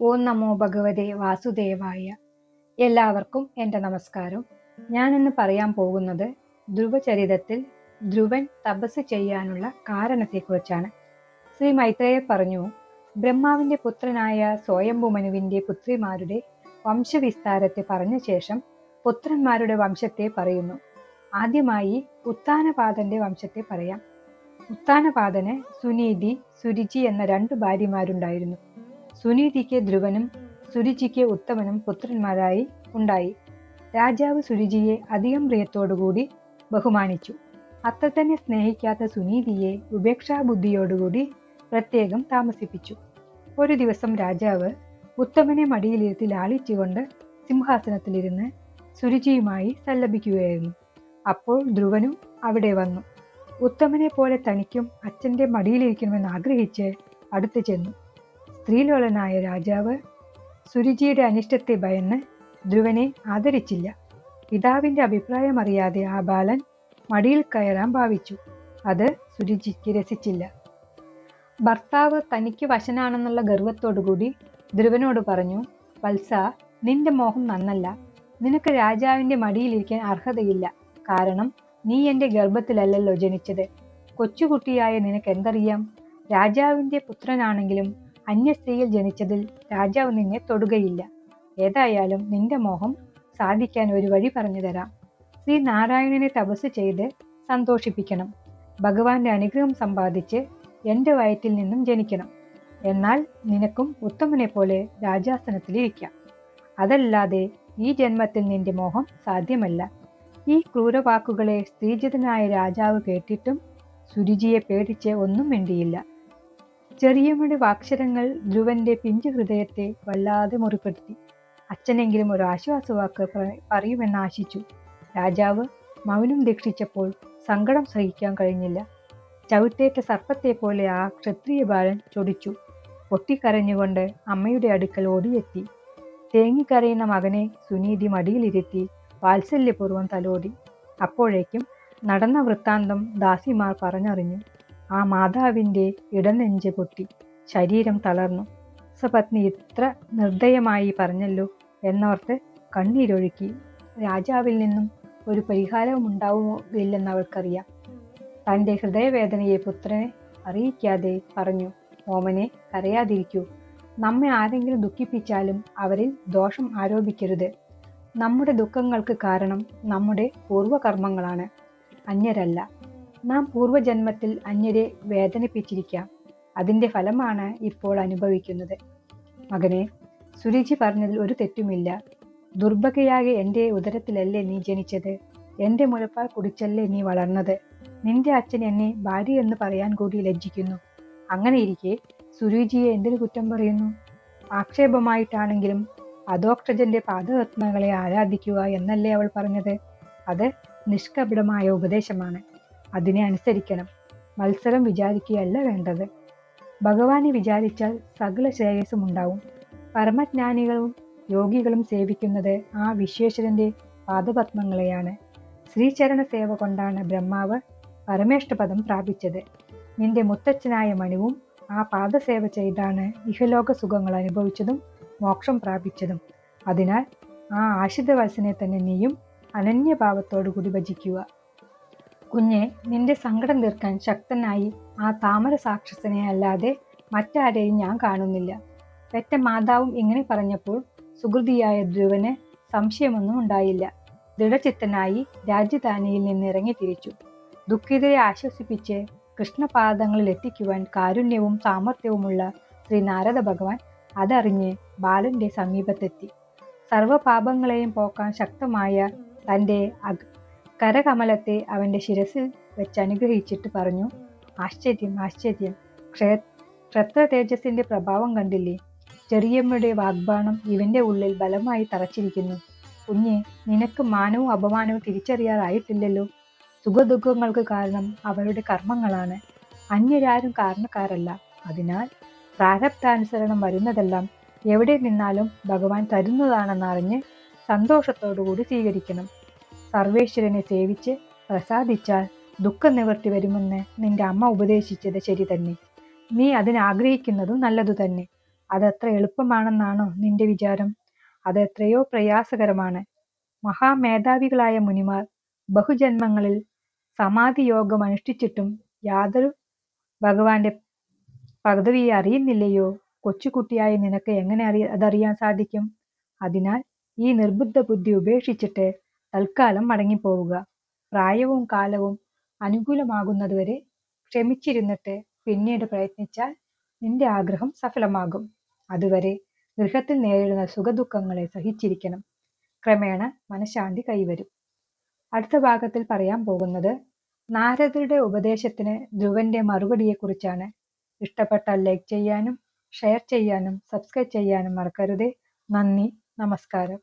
ഓം നമോ ഭഗവതേ വാസുദേവായ. എല്ലാവർക്കും എൻ്റെ നമസ്കാരം. ഞാനിന്ന് പറയാൻ പോകുന്നത് ധ്രുവചരിതത്തിൽ ധ്രുവൻ തപസ് ചെയ്യാനുള്ള കാരണത്തെക്കുറിച്ചാണ്. ശ്രീ മൈത്രേയർ പറഞ്ഞു, ബ്രഹ്മാവിന്റെ പുത്രനായ സ്വയംഭുമനുവിന്റെ പുത്രിമാരുടെ വംശവിസ്താരത്തെ പറഞ്ഞ ശേഷം പുത്രന്മാരുടെ വംശത്തെ പറയുന്നു. ആദ്യമായി ഉത്താനപാദന്റെ വംശത്തെ പറയാം. ഉത്താനപാദന് സുനീതി, സുരുചി എന്ന 2 ഭാര്യമാരുണ്ടായിരുന്നു. സുനീതിക്ക് ധ്രുവനും സുരുചിക്ക് ഉത്തമനും പുത്രന്മാരായി ഉണ്ടായി. രാജാവ് സുരുചിയെ അധികം പ്രിയത്തോടുകൂടി ബഹുമാനിച്ചു. അത്ര തന്നെ സ്നേഹിക്കാത്ത സുനീതിയെ ഉപേക്ഷാബുദ്ധിയോടുകൂടി പ്രത്യേകം താമസിപ്പിച്ചു. ഒരു ദിവസം രാജാവ് ഉത്തമനെ മടിയിലിരുത്തി ലാളിച്ചുകൊണ്ട് സിംഹാസനത്തിലിരുന്ന് സുരുചിയുമായി സല്ലപിക്കുകയായിരുന്നു. അപ്പോൾ ധ്രുവനും അവിടെ വന്നു. ഉത്തമനെ പോലെ തനിക്കും അച്ഛൻ്റെ മടിയിലിരിക്കണമെന്ന് ആഗ്രഹിച്ച് അടുത്തു ചെന്നു. സ്ത്രീലോലനായ രാജാവ് സുരുചിയുടെ അനിഷ്ടത്തെ ഭയന്ന് ധ്രുവനെ ആദരിച്ചില്ല. പിതാവിന്റെ അഭിപ്രായമറിയാതെ ആ ബാലൻ മടിയിൽ കയറാൻ ഭാവിച്ചു. അത് സുരുചിക്ക് രസിച്ചില്ല. ഭർത്താവ് തനിക്ക് വശനാണെന്നുള്ള ഗർവത്തോടുകൂടി ധ്രുവനോട് പറഞ്ഞു, വത്സ, നിന്റെ മോഹം നന്നല്ല. നിനക്ക് രാജാവിന്റെ മടിയിലിരിക്കാൻ അർഹതയില്ല. കാരണം നീ എൻ്റെ ഗർഭത്തിലല്ലല്ലോ ജനിച്ചത്. കൊച്ചുകുട്ടിയായ നിനക്ക് എന്തറിയാം? രാജാവിന്റെ പുത്രനാണെങ്കിലും അന്യ സ്ത്രീയിൽ ജനിച്ചതിൽ രാജാവ് നിന്നെ തൊടുകയില്ല. ഏതായാലും നിന്റെ മോഹം സാധിക്കാൻ ഒരു വഴി പറഞ്ഞു തരാം. ശ്രീ നാരായണനെ തപസ് ചെയ്ത് സന്തോഷിപ്പിക്കണം. ഭഗവാന്റെ അനുഗ്രഹം സമ്പാദിച്ച് എൻ്റെ വയറ്റിൽ നിന്നും ജനിക്കണം. എന്നാൽ നിനക്കും ഉത്തമനെ പോലെ രാജാസനത്തിലിരിക്കാം. അതല്ലാതെ ഈ ജന്മത്തിൽ നിന്റെ മോഹം സാധ്യമല്ല. ഈ ക്രൂരവാക്കുകളെ സ്ത്രീജിതനായ രാജാവ് കേട്ടിട്ടും സുരുചിയെ പേടിച്ച് ഒന്നും മിണ്ടിയില്ല. ചെറിയമ്മയുടെ വാക്ഷരങ്ങൾ ധ്രുവന്റെ പിഞ്ചു ഹൃദയത്തെ വല്ലാതെ മുറിപ്പെടുത്തി. അച്ഛനെങ്കിലും ഒരു ആശ്വാസവാക്ക് പറയുമെന്ന് ആശിച്ചു. രാജാവ് മൗനം ദീക്ഷിച്ചപ്പോൾ സങ്കടം സഹിക്കാൻ കഴിഞ്ഞില്ല. ചവിട്ടേറ്റ സർപ്പത്തെ പോലെ ആ ക്ഷത്രിയ ബാലൻ ചൊടിച്ചു. പൊട്ടിക്കരഞ്ഞുകൊണ്ട് അമ്മയുടെ അടുക്കൽ ഓടിയെത്തി. തേങ്ങിക്കരയുന്ന മകനെ സുനീതി മടിയിലിരുത്തി വാത്സല്യപൂർവ്വം തലോടി. അപ്പോഴേക്കും നടന്ന വൃത്താന്തം ദാസിമാർ പറഞ്ഞറിഞ്ഞു. ആ മാതാവിൻ്റെ ഇടനെഞ്ച് പൊട്ടി, ശരീരം തളർന്നു. സപത്നി ഇത്ര നിർദ്ദയമായി പറഞ്ഞല്ലോ എന്നോർത്ത് കണ്ണീരൊഴുക്കി. രാജാവിൽ നിന്നും ഒരു പരിഹാരവും ഉണ്ടാവുകയില്ലെന്ന് അവൾക്കറിയാം. തൻ്റെ ഹൃദയവേദനയെ പുത്രനെ അറിയിക്കാതെ പറഞ്ഞു, ഓമനെ, കരയാതിരിക്കൂ. നമ്മെ ആരെങ്കിലും ദുഃഖിപ്പിച്ചാലും അവരിൽ ദോഷം ആരോപിക്കരുത്. നമ്മുടെ ദുഃഖങ്ങൾക്ക് കാരണം നമ്മുടെ പൂർവകർമ്മങ്ങളാണ്, അന്യരല്ല. നാം പൂർവജന്മത്തിൽ അന്യരെ വേദനിപ്പിച്ചിരിക്കാം. അതിൻ്റെ ഫലമാണ് ഇപ്പോൾ അനുഭവിക്കുന്നത്. മകനെ, സുരുചി പറഞ്ഞതിൽ ഒരു തെറ്റുമില്ല. ദുർഭഗയാകെ എൻ്റെ ഉദരത്തിലല്ലേ നീ ജനിച്ചത്? എൻ്റെ മുലപ്പാൽ കുടിച്ചല്ലേ നീ വളർന്നത്? നിന്റെ അച്ഛൻ എന്നെ ഭാര്യ എന്ന് പറയാൻ കൂടി ലജ്ജിക്കുന്നു. അങ്ങനെയിരിക്കെ സുരുചിയെ എന്തിനു കുറ്റം പറയുന്നു? ആക്ഷേപമായിട്ടാണെങ്കിലും അധോക്ഷജന്റെ പാദപത്മങ്ങളെ ആരാധിക്കുക എന്നല്ലേ അവൾ പറഞ്ഞത്? അത് നിഷ്കപടമായ ഉപദേശമാണ്. അതിനെ അനുസരിക്കണം. മത്സരം വിചാരിക്കുകയല്ല വേണ്ടത്. ഭഗവാനെ വിചാരിച്ചാൽ സകല ശ്രേയസ്സും ഉണ്ടാവും. പരമജ്ഞാനികളും യോഗികളും സേവിക്കുന്നത് ആ വിശ്വേശ്വരന്റെ പാദപത്മങ്ങളെയാണ്. ശ്രീചരണ സേവ കൊണ്ടാണ് ബ്രഹ്മാവ് പരമേഷ്ടപദം പ്രാപിച്ചത്. നിന്റെ മുത്തച്ഛനായ മനുവും ആ പാദസേവ ചെയ്താണ് ഇഹലോക സുഖങ്ങൾ അനുഭവിച്ചതും മോക്ഷം പ്രാപിച്ചതും. അതിനാൽ ആ ആശ്രിതവത്സനെ തന്നെ നീയും അനന്യഭാവത്തോടുകൂടി ഭജിക്കുക. കുഞ്ഞെ, നിന്റെ സങ്കടം തീർക്കാൻ ശക്തനായി ആ താമര സാക്ഷസനെ അല്ലാതെ മറ്റാരെയും ഞാൻ കാണുന്നില്ല. പെറ്റ മാതാവും ഇങ്ങനെ പറഞ്ഞപ്പോൾ സുഹൃതിയായ ധ്രുവന് സംശയമൊന്നും ഉണ്ടായില്ല. ദൃഢചിത്തനായി രാജധാനിയിൽ നിന്ന് ഇറങ്ങി തിരിച്ചു. ദുഃഖിതരെ ആശ്വസിപ്പിച്ച് കൃഷ്ണപാദങ്ങളിൽ എത്തിക്കുവാൻ കാരുണ്യവും സാമർഥ്യവുമുള്ള ശ്രീ നാരദ ഭഗവാൻ അതറിഞ്ഞ് ബാലന്റെ സമീപത്തെത്തി. സർവപാപങ്ങളെയും പോക്കാൻ ശക്തമായ തൻ്റെ കരകമലത്തെ അവൻ്റെ ശിരസിൽ വെച്ച് അനുഗ്രഹിച്ചിട്ട് പറഞ്ഞു, ആശ്ചര്യം, ആശ്ചര്യം! ക്ഷത്ര തേജസ്സിന്റെ പ്രഭാവം കണ്ടില്ലേ? ചെറിയമ്മയുടെ വാഗ്ബാണം ഇവന്റെ ഉള്ളിൽ ബലമായി തറച്ചിരിക്കുന്നു. കുഞ്ഞെ, നിനക്ക് മാനവും അപമാനവും തിരിച്ചറിയാറായിട്ടില്ലല്ലോ. സുഖദുഃഖങ്ങൾക്ക് കാരണം അവരുടെ കർമ്മങ്ങളാണ്, അന്യരാരും കാരണക്കാരല്ല. അതിനാൽ പ്രാരബ്ധാനുസരണം വരുന്നതെല്ലാം എവിടെ നിന്നാലും ഭഗവാൻ തരുന്നതാണെന്നറിഞ്ഞ് സന്തോഷത്തോടുകൂടി സ്വീകരിക്കണം. സർവേശ്വരനെ സേവിച്ച് പ്രസാദിച്ചാൽ ദുഃഖനിവൃത്തി വരുമെന്ന് നിന്റെ അമ്മ ഉപദേശിച്ചത് ശരി തന്നെ. നീ അതിനാഗ്രഹിക്കുന്നതും നല്ലതു തന്നെ. അതത്ര എളുപ്പമാണെന്നാണോ നിന്റെ വിചാരം? അതെത്രയോ പ്രയാസകരമാണ്. മഹാമേധാവികളായ മുനിമാർ ബഹുജന്മങ്ങളിൽ സമാധി യോഗം അനുഷ്ഠിച്ചിട്ടും യാതൊരു ഭഗവാന്റെ പദവിയെ അറിയുന്നില്ലയോ? കൊച്ചുകുട്ടിയായ നിനക്ക് എങ്ങനെ അതറിയാൻ സാധിക്കും? അതിനാൽ ഈ നിർബുദ്ധ ബുദ്ധി ഉപേക്ഷിച്ചിട്ട് തൽക്കാലം മടങ്ങിപ്പോവുക. പ്രായവും കാലവും അനുകൂലമാകുന്നതുവരെ ക്ഷമിച്ചിരുന്നിട്ട് പിന്നീട് പ്രയത്നിച്ചാൽ നിന്റെ ആഗ്രഹം സഫലമാകും. അതുവരെ ഗൃഹത്തിൽ നേരിടുന്ന സുഖദുഃഖങ്ങളെ സഹിച്ചിരിക്കണം. ക്രമേണ മനഃശാന്തി കൈവരും. അടുത്ത ഭാഗത്തിൽ പറയാൻ പോകുന്നത് നാരദരുടെ ഉപദേശത്തിന് ധ്രുവന്റെ മറുപടിയെക്കുറിച്ചാണ്. ഇഷ്ടപ്പെട്ടാൽ ലൈക്ക് ചെയ്യാനും ഷെയർ ചെയ്യാനും സബ്സ്ക്രൈബ് ചെയ്യാനും മറക്കരുതേ. നന്ദി, നമസ്കാരം.